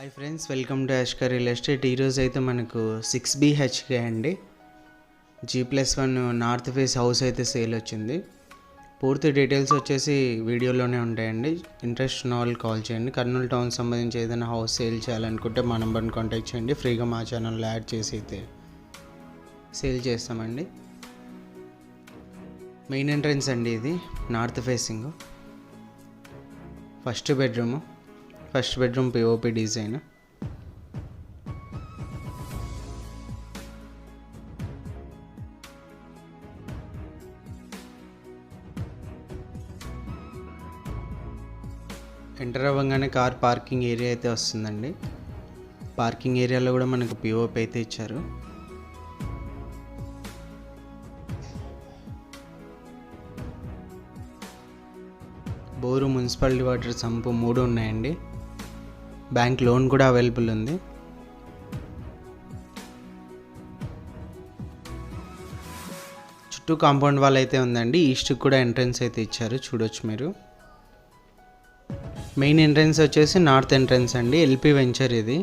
Hi friends, welcome to యాష్కర్ real estate. ఈరోజు అయితే మనకు 6 BHK అండి, G+1 నార్త్ ఫేస్ హౌస్ అయితే సేల్ వచ్చింది. పూర్తి డీటెయిల్స్ వచ్చేసి వీడియోలోనే ఉంటాయండి. ఇంట్రెస్ట్ ఉన్న వాళ్ళు కాల్ చేయండి. కర్నూలు టౌన్ సంబంధించి ఏదైనా హౌస్ సేల్ చేయాలనుకుంటే మా నెంబర్ని కాంటాక్ట్ చేయండి. ఫ్రీగా మా ఛానల్లో యాడ్ చేసి అయితే సేల్ చేస్తామండి. మెయిన్ ఎంట్రన్స్ అండి, ఇది north facing. First bedroom POP design. Enter అవ్వగానే కార్ పార్కింగ్ ఏరియా అయితే వస్తుందండి. పార్కింగ్ ఏరియాలో కూడా మనకు POP అయితే ఇచ్చారు. బోరు, మున్సిపాలిటీ వాటర్, సంపు 3 ఉన్నాయండి. బ్యాంక్ లోన్ కూడా అవైలబుల్ ఉంది. చుట్టూ కాంపౌండ్ వాల్ అయితే ఉందండి. ఈస్ట్కి కూడా ఎంట్రన్స్ అయితే ఇచ్చారు, చూడొచ్చు మీరు. మెయిన్ ఎంట్రన్స్ వచ్చేసి నార్త్ ఎంట్రన్స్ అండి, LP వెంచర్ ఇది.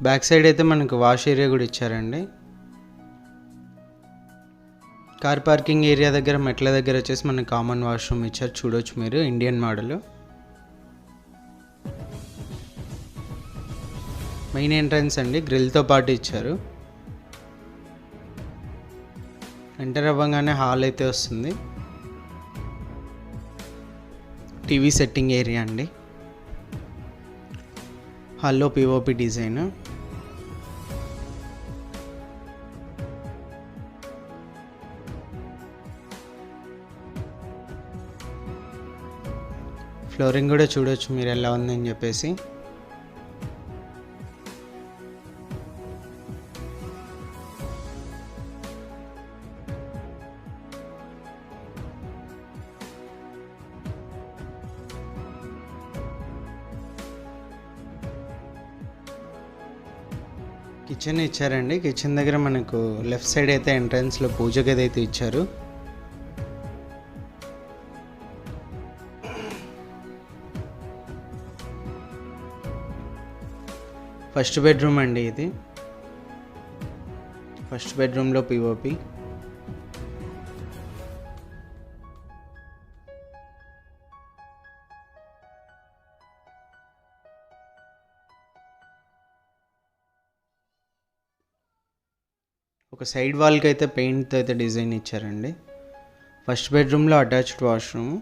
బ్యాక్ సైడ్ అయితే మనకు వాష్ ఏరియా కూడా ఇచ్చారండి. కార్ పార్కింగ్ ఏరియా దగ్గర మెట్ల దగ్గర వచ్చేసి మనకు కామన్ వాష్రూమ్ ఇచ్చారు, చూడొచ్చు మీరు. Indian model. మెయిన్ ఎంట్రన్స్ అండి, గ్రిల్తో పాటు ఇచ్చారు. ఎంటర్ అవ్వగానే హాల్ అయితే వస్తుంది. టీవీ సెట్టింగ్ ఏరియా అండి. హాల్లో POP డిజైన్. ఫ్లోరింగ్ కూడా చూడొచ్చు మీరు ఎలా ఉందని చెప్పేసి. కిచెన్ ఇచ్చారండి. కిచెన్ దగ్గర మనకు లెఫ్ట్ సైడ్ అయితే ఎంట్రన్స్లో పూజ గది అయితే ఇచ్చారు. ఫస్ట్ బెడ్రూమ్ అండి ఇది. ఫస్ట్ బెడ్రూమ్లో POP. ఒక సైడ్ వాల్కి అయితే పెయింట్ అయితే డిజైన్ ఇచ్చారండి. ఫస్ట్ బెడ్రూమ్లో అటాచ్డ్ వాష్రూమ్.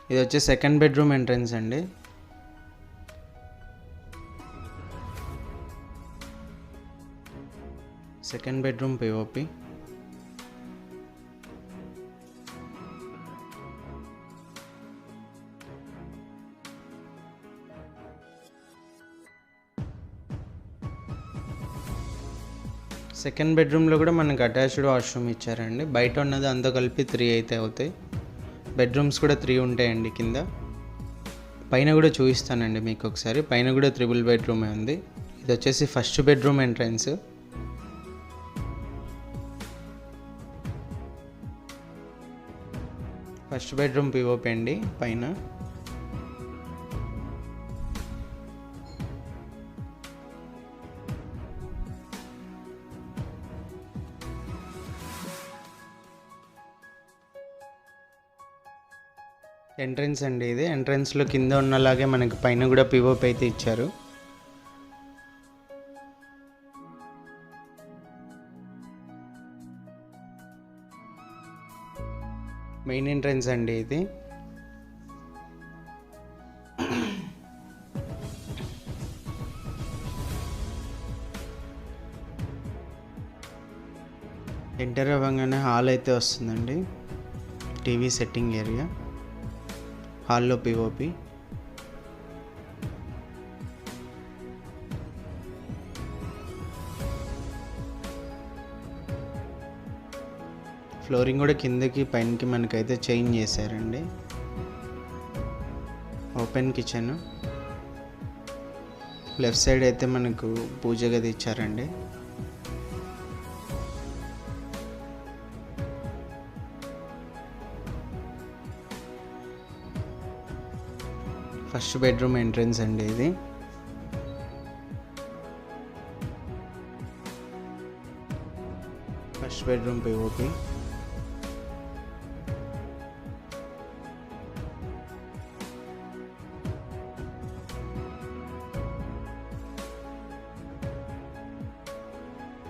ఇది వచ్చి సెకండ్ బెడ్రూమ్ ఎంట్రన్స్ అండి. Second bedroom POP. సెకండ్ బెడ్రూమ్లో కూడా మనకు అటాచ్డ్ వాష్రూమ్ ఇచ్చారండి. బయట ఉన్నది అంతా కలిపి 3 అయితే అవుతాయి. బెడ్రూమ్స్ కూడా 3 ఉంటాయండి కింద. పైన కూడా చూపిస్తానండి మీకు ఒకసారి. పైన కూడా 3 బెడ్రూమే ఉంది. ఇది వచ్చేసి first bedroom entrance. First bedroom POP అండి పైన. ఎంట్రన్స్ అండి ఇది. ఎంట్రన్స్లో కింద ఉన్నలాగే మనకి పైన కూడా POP అయితే ఇచ్చారు. మెయిన్ ఎంట్రన్స్ అండి ఇది. ఎంటర్ అవ్వగానే హాల్ అయితే వస్తుందండి. TV setting area. హాల్లో POP. ఫ్లోరింగ్ కూడా కిందకి పైనకి మనకైతే చేంజ్ చేశారండి. Open kitchen. లెఫ్ట్ సైడ్ అయితే మనకు పూజ గది ఇచ్చారండి. ఫస్ట్ బెడ్రూమ్ ఎంట్రన్స్ అండి ఇది. First bedroom POP.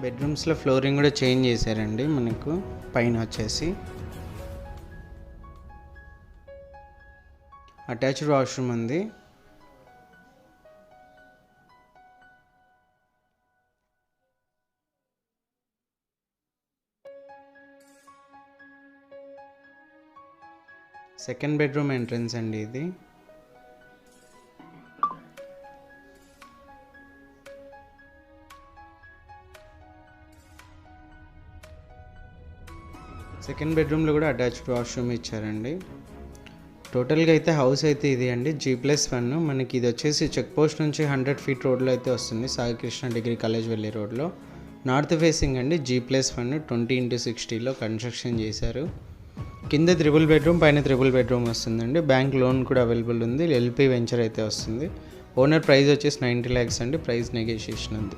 బెడ్రూమ్స్లో ఫ్లోరింగ్ కూడా చేంజ్ చేశారండి మనకు పైన వచ్చేసి. అటాచ్డ్ వాష్రూమ్ ఉంది. సెకండ్ బెడ్రూమ్ ఎంట్రన్స్ అండి ఇది. సెకండ్ బెడ్రూమ్లో కూడా అటాచ్డ్ వాష్రూమ్ ఇచ్చారండి. టోటల్గా అయితే హౌస్ అయితే ఇది అండి G+1. మనకి ఇది వచ్చేసి చెక్ పోస్ట్ నుంచి 100 feet రోడ్లో అయితే వస్తుంది, సాయికృష్ణ డిగ్రీ కాలేజ్ వెళ్ళే రోడ్లో. నార్త్ ఫేసింగ్ అండి, G+1 20x60లో కన్స్ట్రక్షన్ చేశారు. కింద 3 బెడ్రూమ్, పైన 3 బెడ్రూమ్ వస్తుందండి. బ్యాంక్ లోన్ కూడా అవైలబుల్ ఉంది. LP వెంచర్ అయితే వస్తుంది. ఓనర్ ప్రైస్ వచ్చేసి 90 lakhs అండి. ప్రైస్ నెగోషియేషన్ ఉంది.